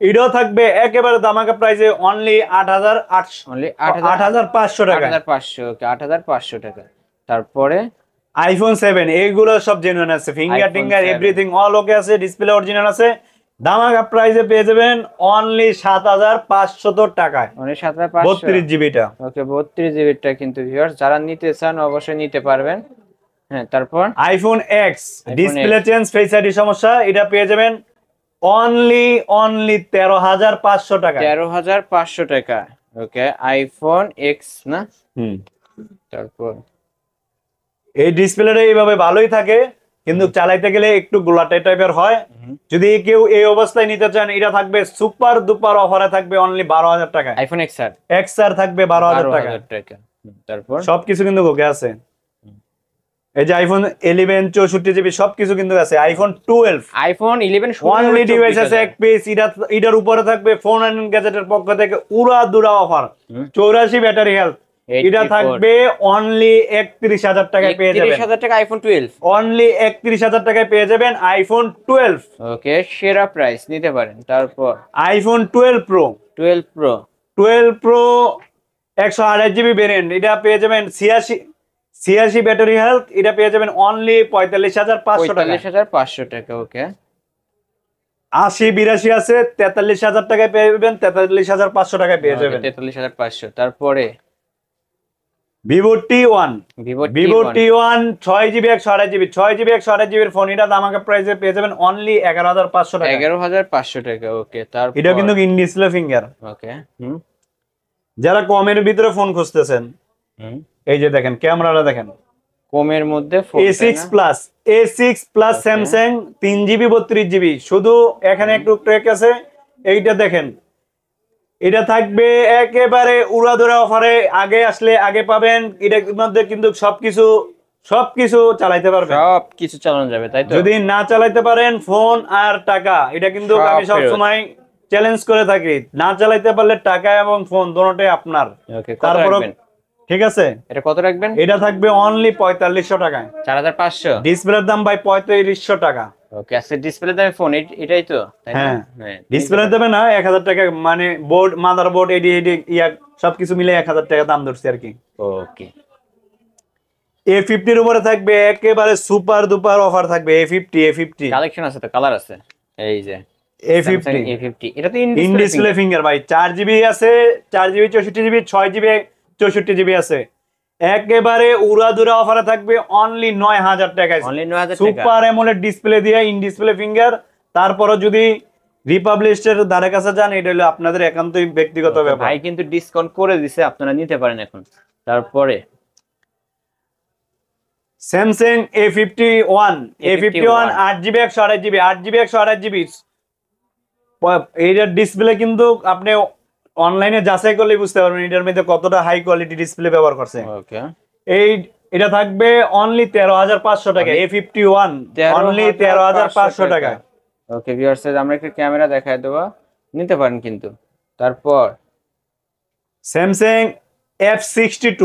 এটাও থাকবে একেবারে দামাকা প্রাইসে অনলি 8,800, অনলি 8,500 টাকা। 8,500। ওকে, 8,500 টাকা। তারপরে আইফোন 7, এইগুলো সব জেনুইন আছে, ফিঙ্গার টিঙ্গার এভরিথিং অল ওকে আছে, ডিসপ্লে অরিজিনাল আছে। দামাকা প্রাইসে পেয়ে যাবেন অনলি 7,500 টাকায়। অনলি 7,500, 32 জিবিটা। ওকে, 32 জিবিটা কিন্তু ভিউয়ার্স যারা নিতে চান অবশ্যই নিতে পারবেন। হ্যাঁ, তারপর iPhone x iPhone display X change face ID সমস্যা, এটা পেয়ে যাবেন অনলি 13,500 টাকা। 13,500 টাকা। ওকে, আইফোন এক্স না? হুম, তারপর এই ডিসপ্লেটা এইভাবে ভালোই থাকে, কিন্তু চালাইতে গেলে একটু গোলাটে টাইপের হয়। যদি কেউ এই অবস্থায় নিতে চান, এটা থাকবে সুপার দুপার অফারে, থাকবে অনলি 12,000 টাকায়। আইফোন এক্স আর এক্স আর থাকবে 12,000 টাকা। 12,000 টাকা। তারপর সবকিছু কিন্তু ওকে আছে। এই যে আইফোন 11 64 জিবি সবকিছু কিন্তু আছে। আইফোন 12 আইফোন 11 অনলি ডিভাইস আছে এক পিস। এটার উপরে থাকবে ফোন এন্ড গ্যাজেটের পক্ষ থেকে উড়া দুরা অফার 84 ব্যাটারি হেলথ। এটা 84 থাকবে অনলি 31,000 টাকায় পেয়ে যাবেন। 30,000 টাকা আইফোন 12। অনলি 31,000 টাকায় পেয়ে যাবেন আইফোন 12। ওকে, সেরা প্রাইস, নিতে পারেন। তারপর iPhone 12 pro 12 pro 12 pro 128 GB variant, এটা পেয়ে যাবেন 86 ব্যাটারি হেলথ। এটা পেয়ে যাবেন অনলি 45,500 টাকা। 45,500 টাকা। ওকে, 80 82 আছে 43,000 টাকায় পেয়ে যাবেন, 43,500 টাকায় পেয়ে যাবেন। 43,500। তারপরে Vivo T1 Vivo Vivo T1 6 GB 128 GB 6 GB 128 জিবির ফোন, এটা দামাকা প্রাইসে পেয়ে যাবেন অনলি 11,500 টাকা। 11,500 টাকা। ওকে, তারপর এটা কিন্তু ইন ডিসপ্লে ফিঙ্গার। ওকে, যারা কমের ভিতরে ফোন খুঁজতেছেন, হুম, এই যে দেখেন ক্যামেরাটা দেখেন, কমের মধ্যে phone A6 plus Okay. Samsung 3 GB 32 GB. শুধু এখানে একটু ট্র্যাক আছে, এইটা দেখেন। এটা থাকবে একেবারে উড়াধুরা অফারে, আগে আসলে আগে পাবেন। এটার মধ্যে কিন্তু সবকিছু চালাইতে পারবেন। সব কিছু চালানো যাবে, তাই তো? যদি না চালাইতে পারেন, ফোন আর টাকা, এটা কিন্তু সব আমি সব ফেরত। সময় চ্যালেঞ্জ করে থাকি। না চালাইতে পারলে টাকা এবং ফোন দুটোই আপনার। ওকে, কত তারপর রাখবেন? ঠিক আছে, এটা কত রাখবেন? এটা থাকবে অনলি 4500 টাকায়। 4,500। ডিসপ্লের দাম ভাই 3500 টাকা। ওকে, আচ্ছা, ডিসপ্লে দামে ফোন এটাই তো, তাই না? হ্যাঁ, হ্যাঁ, ডিসপ্লে দেবে না 1000 টাকা, মানে বোর্ড মাদারবোর্ড এডি ইয়া সবকিছু মিলে 1000 টাকা দাম ধরছে আর কি। ওকে, A50 এর উপরে থাকবে একেবারে সুপার দুপার অফার থাকবে। A50 কালেকশন আছে তো, কালার আছে। এই যে A50 A50, এটা তো ইন ডিসপ্লে ফিঙ্গার ভাই। 4 জিবি আছে, 4 জিবি 64 জিবি, 6 জিবি 64 জিবি আছে। একেবারে উড়াধুরা অফারে থাকবে অনলি 9,000 টাকায়। অনলি 9,000 টাকা। সুপার অ্যামোলেড ডিসপ্লে দিয়ে ইন ডিসপ্লে ফিঙ্গার। তারপরও যদি রিপাবলিশের ধারে কাছে যান, এটা হলো আপনাদের একান্তই ব্যক্তিগত ব্যাপার। ভাই কিন্তু ডিসকাউন্ট করে দিছে, আপনারা নিতে পারেন এখন। তারপরে Samsung A51 8 GB 128 GB 8 GB 128 GB. এইটার ডিসপ্লে কিন্তু আপনি অনলাইনে যাচাই করলে বুঝতে পারবেন এটার মধ্যে কতটা হাই কোয়ালিটি ডিসপ্লে ব্যবহার করছে। ওকে, এটা থাকবে অনলি 13,500 টাকা। A51 অনলি 13,500 টাকা। ওকে ভিউয়ার্স, আমরা একটা ক্যামেরা দেখায় দেবো, নিতে পারেন কিন্তু। তারপর Samsung F62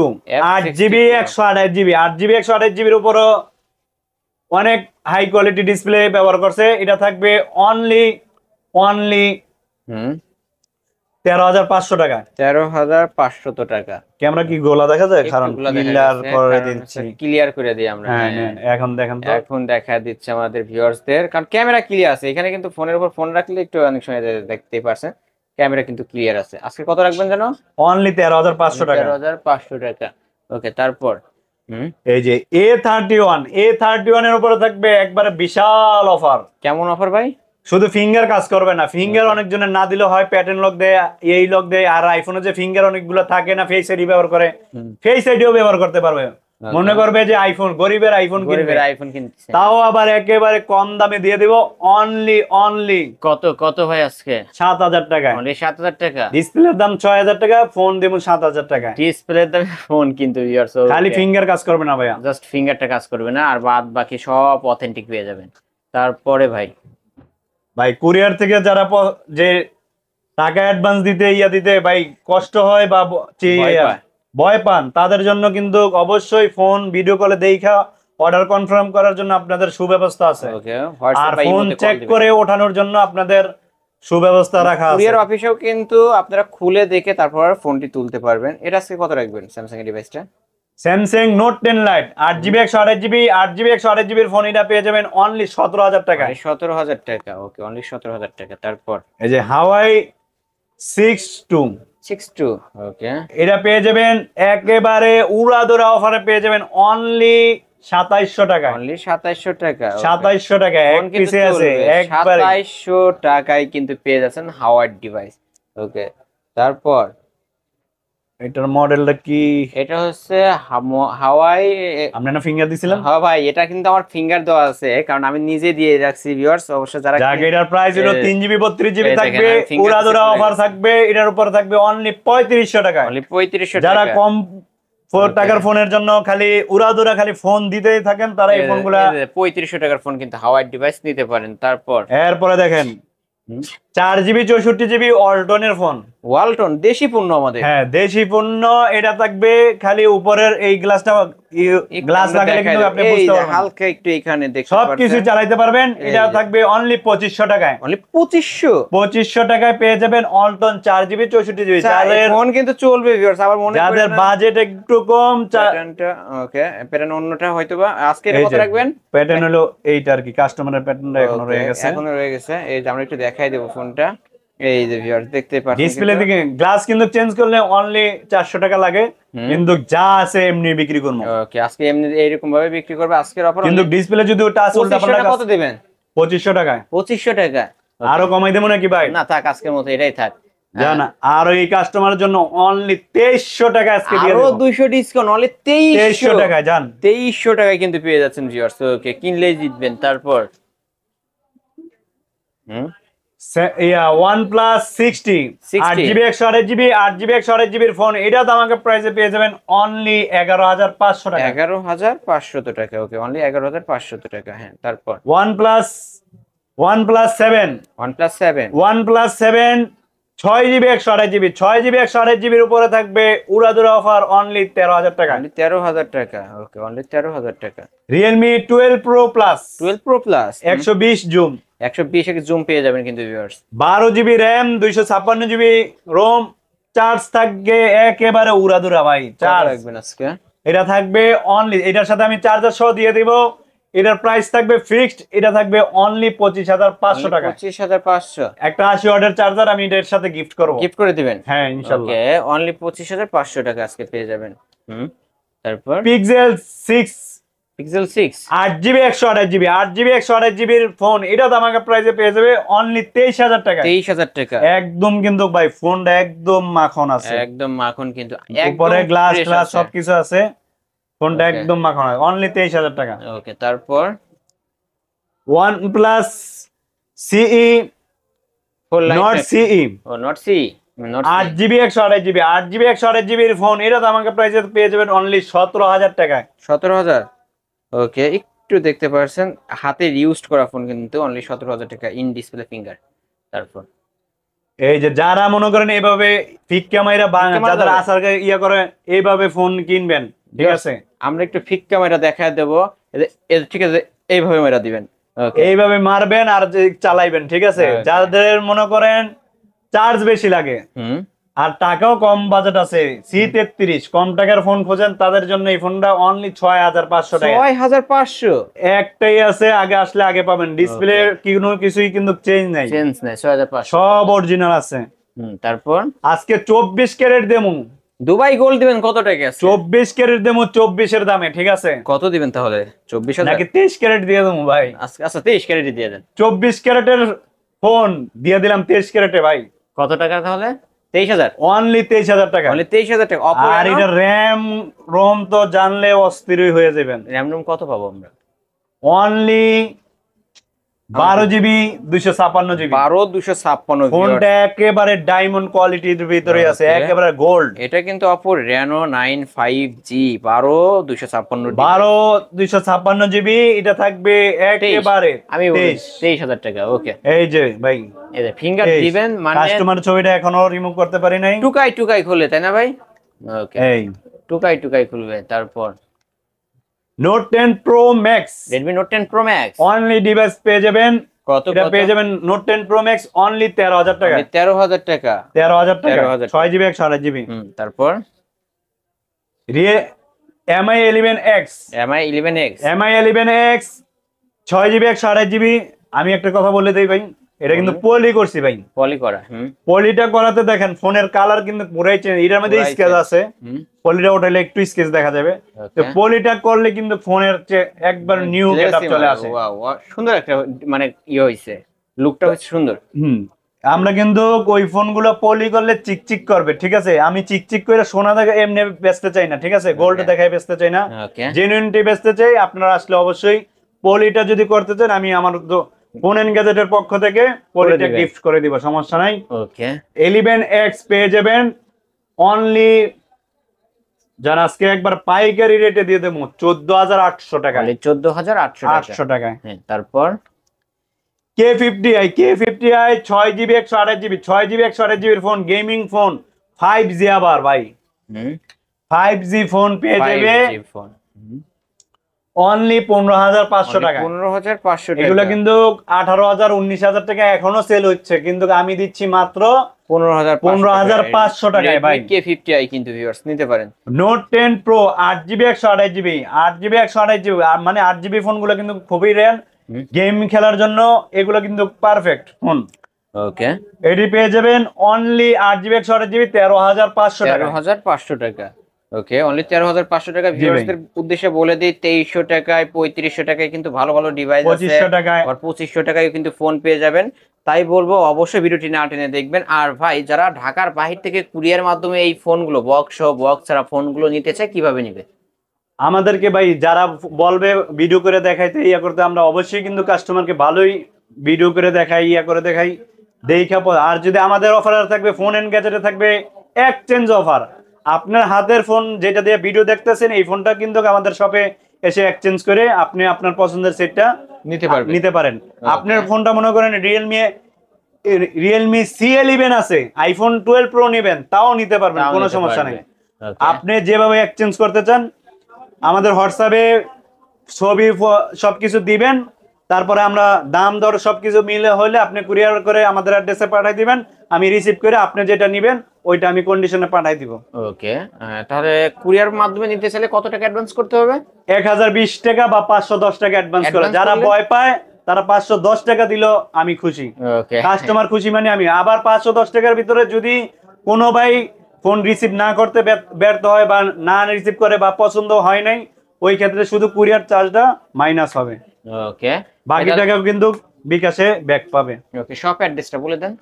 8 GB F62 128 GB 8 GB 128 জিবির উপরও অনেক হাই কোয়ালিটি ডিসপ্লে ব্যবহার করছে। এটা থাকবে অনলি 13,500 টাকা। 13,500 টাকা। ক্যামেরা কি গোলা দেখা যায়? কারণ ক্লিয়ার করে দিচ্ছি, ক্লিয়ার করে দিই আমরা। হ্যাঁ এখন দেখেন তো। এখন দেখা দিচ্ছে আমাদের ভিউয়ার্সদের, কারণ ক্যামেরা ক্লিয়ার আছে। এখানে কিন্তু ফোনের উপর ফোন রাখলে একটু অনেক সময় দেখতেই পারছেন, ক্যামেরা কিন্তু ক্লিয়ার আছে। আজকে কত রাখবেন জানো? অনলি 13,500 টাকা। 13,500 টাকা। ওকে, তারপর এই যে A31 এর উপরে থাকবে একবারে বিশাল অফার। কেমন অফার ভাই? শুধু ফিঙ্গার কাজ করবে না, ফিঙ্গার অনেকজনের না দিলে হয়, প্যাটার্ন লক দেয়, এই লক দেয়। আর আইফোনে যে ফিঙ্গার অনেকগুলো থাকে না, ফেস আইডি ব্যবহার করে, ফেস আইডিও ব্যবহার করতে পারবে। মনে করবে যে আইফোন, গরিবের আইফোন কিনবে, তাও আবার একেবারে কম দামে দিয়ে দিব। অনলি কত ভাই আজকে? 7,000 টাকা। অনলি 7,000 টাকা। ডিসপ্লের দাম 6,000 টাকা, ফোন দেব 7,000 টাকা। ডিসপ্লের দামে ফোন কিন্তু ভিউয়ার্স, খালি ফিঙ্গার কাজ করবে না ভাইয়া, জাস্ট ফিঙ্গারটা কাজ করবে না, আর বাদ বাকি সব অথেন্টিক পেয়ে যাবেন। তারপরে ভাই কুরিয়ার থেকে যারা যে টাকা অ্যাডভান্স দিতে ভাই কষ্ট হয় বা ভয় পান, তাদের জন্য কিন্তু অবশ্যই ফোন ভিডিও কলে দেখা অর্ডার কনফার্ম করার জন্য আপনাদের সুব্যবস্থা আছে। আর ফোন চেক করে ওঠানোর জন্য আপনাদের সুব্যবস্থা রাখা আছে। কুরিয়ার অফিসেও কিন্তু আপনারা খুলে দেখে তারপর ফোনটি তুলতে পারবেন। এটা আজকে কত রাখবেন স্যামসাং এর ডিভাইসটা? Samsung Note 10 lite 8 GB 128 GB 8 GB 128 জিবির ফোন, এটা পেয়ে যাবেন অনলি 17,000 টাকা। 17,000 টাকা। ওকে, অনলি 17,000 টাকা। তারপর এই যে হাওয়াই 62 ওকে, এটা পেয়ে যাবেন একেবারে উড়াধুরা অফারে পেয়ে যাবেন অনলি 2700 টাকা, অনলি 2700 টাকা। 2700 টাকা এক পিসে আছে একবারে। 2700 টাকায় কিন্তু পেয়ে যাচ্ছেন হাওয়াই ডিভাইস। ওকে, তারপর এটার মডেলটা কি? এটা হচ্ছে হাওয়াই। আপনি না ফিঙ্গার দিছিলেন? হ্যাঁ ভাই, এটা কিন্তু আমার ফিঙ্গার দেওয়া আছে, কারণ আমি নিজে দিয়ে রাখছি ভিউয়ার্স। অবশ্য যারা এটার প্রাইস হলো 3GB 32GB থাকবে, উড়াদুরা অফার থাকবে, এটার উপর থাকবে অনলি 3500 টাকা। অনলি 3500 টাকা। যারা কম টাকার ফোনের জন্য খালি উড়াদুরা খালি ফোন দিতেই থাকেন, তারা এই ফোনগুলা 3500 টাকার ফোন কিন্তু হাওয়াই ডিভাইস নিতে পারেন। তারপর এরপরে দেখেন 4GB 64GB ওয়ালটনের ফোন। ওয়ালটন দেশি পণ্য আমাদের। হ্যাঁ, দেশি পণ্য। এটা থাকবে খালি উপরের এই গ্লাসটা, গ্লাস লাগালে কিন্তু আপনি বুঝতে পারবেন, হালকা একটু এখানে দেখতে পাচ্ছেন, সবকিছু চালাতে পারবেন। এটা থাকবে অনলি 2500 টাকায়। অনলি 2500 টাকায় পেয়ে যাবেন ওয়ালটন 4GB 64GB। ফোন কিন্তু চলবে ভিউয়ার্স, আবার মনে যাদের বাজেট একটু কম। ওকে, প্যাটার্ন অন্যটা হয়তোবা আজকে কত রাখবেন? প্যাটার্ন হলো এইটা আর কি, কাস্টমারের প্যাটার্নটা এখনো রয়ে গেছে। এখনো রয়ে গেছে। এই যে আমরা একটু দেখাই দেব ফোনটা। এই যে ভিউয়ার্স দেখতে পাচ্ছেন, ডিসপ্লে থেকে গ্লাস কিন্তু চেঞ্জ করলে অনলি 400 টাকা লাগে, কিন্তু যা আছে এমনি বিক্রি করব। ওকে, আজকে এমনি এইরকম ভাবে বিক্রি করবে আজকের অফার। কিন্তু ডিসপ্লে যদি টাচ উল্টা পাল্টা কত দিবেন? 2500 টাকায়। 2500 টাকা। আরো কমাই দেবো নাকি ভাই? না থাক, আজকের মতো এটাই থাক। জানা আর এই কাস্টমারের জন্য অনলি 2300 টাকা আজকে দিয়ে দেব। আরো 200 ডিসকাউন্ট, অনলি 2300 টাকায় জান। 2300 টাকায় কিন্তু পেয়ে যাচ্ছেন ভিউয়ার্স। ওকে, কিনলেই জিতবেন। তারপর OnePlus 60 8GB 128GB 8GB 128GB এর ফোন। এটা তো আমাকে প্রাইসে পেয়ে যাবেন অনলি 11500 টাকা। 11500 টাকা। ওকে, অনলি 11500 টাকা। হ্যাঁ, তারপর OnePlus 7 6GB 128GB 6GB 128GB এর উপরে থাকবে উড়াদুরা অফার অনলি 13000 টাকা। অনলি 13000 টাকা। ওকে, অনলি 13000 টাকা। Realme 12 Pro Plus 12 Pro Plus 120 zoom 120 এর জুম পেয়ে যাবেন কিন্তু viewers. 12GB RAM 256GB ROM। Charge থাকবে একেবারে উড়াদুরা ভাই, চার্জ রাখবেন আজকে। এটা থাকবে অনলি, এটার সাথে আমি চার্জার সহ দিয়ে দিব। এটার প্রাইস থাকবে ফিক্সড, এটা থাকবে অনলি 25500 টাকা। 25500। একটা 80 ওয়াটের চার্জার আমি এটার সাথে গিফট করব। গিফট করে দিবেন? হ্যাঁ ইনশাআল্লাহ। ওকে, অনলি 25500 টাকা আজকে পেয়ে যাবেন। তারপর Pixel 6 8GB 128GB 8GB 128GB এর ফোন। এটা তো আমাকে প্রাইসে পেয়ে যাবে অনলি 23000 টাকা। 23000 টাকা একদম কিন্তু ভাই ফোনটা একদম মাখন আছে, একদম মাখন কিন্তু, উপরে গ্লাস সবকিছু আছে, ফোনটা একদম মাখন আছে, অনলি 23000 টাকা। ওকে, তারপর OnePlus CE Nord CE 8GB 128GB 8GB 128GB এর ফোন। এটা তো আমাকে প্রাইসে পেয়ে যাবেন অনলি 17000 টাকায়। 17000। ওকে, একটু দেখতে পাচ্ছেন হাতে ইউজড করা ফোন কিন্তু অনলি 17000 টাকা, ইন ডিসপ্লে ফিঙ্গার। তারপর এই যে যারা মনে করেন এইভাবে ফিক ক্যামেরা যাদের আসার ইয়া করে এইভাবে ফোন কিনবেন, ঠিক আছে? আমরা একটু ফিক ক্যামেরা দেখায় দেব, ঠিক আছে? এইভাবে মেরা দিবেন, এইভাবে মারবেন আর চালাইবেন, ঠিক আছে? যাদের মনে করেন চার্জ বেশি লাগে আর টাকাও কম বাজেট আছে, C33 কম টাকার ফোন খোঁজেন, তাদের জন্য এই ফোনটা অনলি 6500 টাকা। 6500 একটাই আছে, আগে আসলে আগে পাবেন। ডিসপ্লে কোনো কিছুই কিন্তু চেঞ্জ নাই, 6500 সব অরিজিনাল আছে। তারপর আজকে 24 ক্যারেট দেমু। দুবাই গোল্ড দিবেন কত টাকা? 24 ক্যারেট দেমু 24 এর দামে, ঠিক আছে? কত দিবেন তাহলে? 24000 নাকি 23 ক্যারেট দিয়ে দেবো ভাই? আচ্ছা 23 ক্যারেট দিয়ে দেন। 24 ক্যারেটের ফোন দিয়ে দিলাম 23 ক্যারেটে ভাই। কত টাকা তাহলে? 23000। অনলি 23000 টাকা। অনলি 23000 টাকা। আর এটা র‍্যাম রোম তো জানলে অস্থিরই হয়ে যাবেন। র‍্যাম রোম কত পাবো আমরা? Only 12GB 256GB 12256। ফোনটা একেবারে ডায়মন্ড কোয়ালিটির ভিতরে আছে, একেবারে গোল্ড। এটা কিন্তু Oppo Reno 9 5G 12256 12256GB। এটা থাকবে একেবারে আমি 23000 টাকা। ওকে, এই যে ভাই, এই যে ফিঙ্গার দিবেন মানে কাস্টমার ছবিটা এখনো রিমুভ করতে পারি নাই, টুকাই খুলে, তাই না ভাই? ওকে, এই টুকাই খুলবে। তারপর Note 10 Pro Max Redmi Note 10 Pro Max only device পেয়ে যাবেন। কত? এটা পেয়ে যাবেন Note 10 Pro Max অনলি 13000 টাকা। 13000 টাকা। 13000 টাকা 6GB 128GB। তারপর MI 11X 11X 6GB 128GB। আমি একটা কথা বলে দেই ভাই, এটা কিন্তু পলি করছি ভাই, পলি করা। পলিটা করাতে দেখেন ফোনের কালার কিন্তু পুরাই চেঞ্জ, এটার মধ্যে স্কেচ আছে, পলিটা উঠাইলে একটু স্কেচ দেখা যাবে। তো পলিটা করলে কিন্তু ফোনের একবার নিউ গেটআপ চলে আসে। সুন্দর একটা মানে ইয়ে হইছে, লুকটা হচ্ছে সুন্দর। আমরা কিন্তু ওই ফোনগুলো পলি করলে চিকচিক করবে, ঠিক আছে? আমি চিকচিক করে সোনা দেখে এমনি বেচতে চাই না, ঠিক আছে? গোল্ড দেখায় বেচতে চাই না, জেনুইনটি বেচতে চাই। আপনারা আসলে অবশ্যই পলিটা যদি করতে চান, আমি আমার ফোন এন্ড গ্যাজেটের পক্ষ থেকে পলিটা গিফট করে দিব, সমস্যা নাই। ওকে 11X পেয়ে যাবেন অনলি, যারা আজকে একবার পাইকারি রেটে দিয়ে দেবো 14,800 টাকা, 14,800 টাকায়। তারপর K50i 6GB 128GB 6GB 128GB phone, gaming phone, 5G আবার ভাই, 5G ফোন পেয়ে যাবে অনলি 15,500 টাকা। 15,500 টাকা। এগুলো কিন্তু 18,000 19,000 টাকা এখনো সেল হচ্ছে, কিন্তু আমি দিচ্ছি মাত্র 15,500 টাকায় ভাই। K50i কিন্তু ভিউয়ার্স নিতে পারেন। Note 10 pro 8GB 128GB 8GB 128GB, মানে 8GB ফোনগুলো কিন্তু খুবই রেয়ার, গেম খেলার জন্য এগুলো কিন্তু পারফেক্ট ফোন। ওকে এটি পেয়ে যাবেন অনলি 8GB 128GB 13,500 টাকা। 13,500 টাকা। ওকে অনলি 13,500 টাকা। ভিউয়ারদের উদ্দেশ্যে বলে দিই 2300 টাকায় 3500 টাকায় কিন্তু ভালো ভালো ডিভাইস আছে, 2500 টাকায় আর 2500 টাকায় কিন্তু ফোন পেয়ে যাবেন। তাই বলবো অবশ্যই ভিডিওটি না টেনে দেখবেন। আর ভাই যারা ঢাকার বাহির থেকে কুরিয়ার মাধ্যমে এই ফোনগুলো বক্স সহ বক্স ছাড়া ফোনগুলো নিতে চায় কিভাবে নেবে? আমাদেরকে ভাই যারা বলবে ভিডিও করে দেখাইতে ইয়া করতে, আমরা অবশ্যই কিন্তু কাস্টমারকে ভালোই ভিডিও করে দেখাই, ইয়া করে দেখাই দেখা। আর যদি আমাদের অফার থাকবে, ফোন এন্ড গ্যাজেটে থাকবে এক্সচেঞ্জ অফার। আপনার হাতের ফোন যেটা দিয়ে ভিডিও দেখতেছেন, এই ফোনটা কিন্তু আমাদের শপে এসে এক্সচেঞ্জ করে আপনি আপনার পছন্দের সেটটা নিতে পারেন। আপনার ফোনটা মনে করেন রিয়েলমি C11 আছে, আইফোন 12 প্রো নেবেন, তাও নিতে পারবেন, কোনো সমস্যা নেই। আপনি যেভাবে এক্সচেঞ্জ করতে চান আমাদের হোয়াটসঅ্যাপে ছবি সবকিছু দিবেন, তারপরে আমরা দাম দর সবকিছু মিলে হলে আপনি কুরিয়ার করে আমাদের অ্যাড্রেসে পাঠিয়ে দিবেন, আমি রিসিভ করে আপনি যেটা নেবেন ওইটা আমি কন্ডিশনে পাঠিয়ে দিব। ওকে তাহলে কুরিয়ার মাধ্যমে নিতে চাইলে কত টাকা অ্যাডভান্স করতে হবে? 1020 টাকা বা 510 টাকা অ্যাডভান্স করে। যারা ভয় পায় তারা 510 টাকা দিলেও আমি খুশি, কাস্টমার খুশি মানে আমি। আবার 510 টাকার ভিতরে যদি কোনো ভাই ফোন রিসিভ না করতে ব্যর্থ হয় বা না রিসিভ করে বা পছন্দ হয় নাই, ওই ক্ষেত্রে শুধু কুরিয়ার চার্জটা মাইনাস হবে। ওকে বাকি টাকা কিন্তু বিকাশে ব্যাক পাবে। ওকে শপ অ্যাড্রেসটা বলে দেন।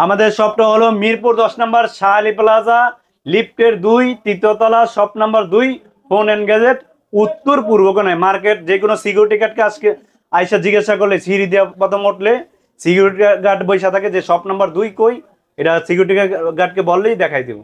আমাদের শপটা হলো মিরপুর 10 নম্বর শাহ আলী প্লাজা, লিফটের 2 তৃতীয় তলা, shop number 2, phone and gadget, উত্তর পূর্ব কোণায় মার্কেট। যে কোনো সিকিউরিটি গার্ডকে আজকে আইসা জিজ্ঞাসা করলে, সিঁড়ি দিয়ে প্রথম উঠলে সিকিউরিটি গার্ড বৈশা থাকে যে শপ নাম্বার 2 কই, এটা সিকিউরিটি গার্ডকে বললেই দেখাই দেব।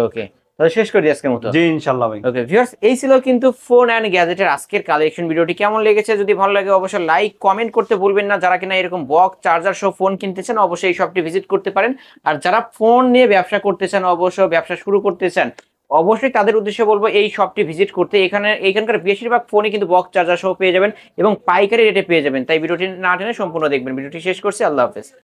ওকে তাহলে শেষ করি আজকের মতো। জি ইনশাআল্লাহ ভাই। ওকে ভিউয়ার্স এই ছিল কিন্তু ফোন এন্ড গ্যাজেটের আজকের কালেকশন। ভিডিওটি কেমন লেগেছে যদি ভালো লাগে অবশ্যই লাইক কমেন্ট করতে ভুলবেন না। যারা কিনা এরকম বক্স চার্জার সহ ফোন কিনতে চান অবশ্যই এই শপটি ভিজিট করতে পারেন। আর যারা ফোন নিয়ে ব্যবসা করতে চান, অবশ্যই ব্যবসা শুরু করতে চান, অবশ্যই তাদের উদ্দেশ্যে বলবো এই শপটি ভিজিট করতে। এখানকার বেশিরভাগ ফোনই কিন্তু বক্স চার্জার সহ পেয়ে যাবেন এবং পাইকারি রেটে পেয়ে যাবেন। তাই ভিডিওটি না টেনে সম্পূর্ণ দেখবেন। ভিডিওটি শেষ করছি, আল্লাহ হাফেজ।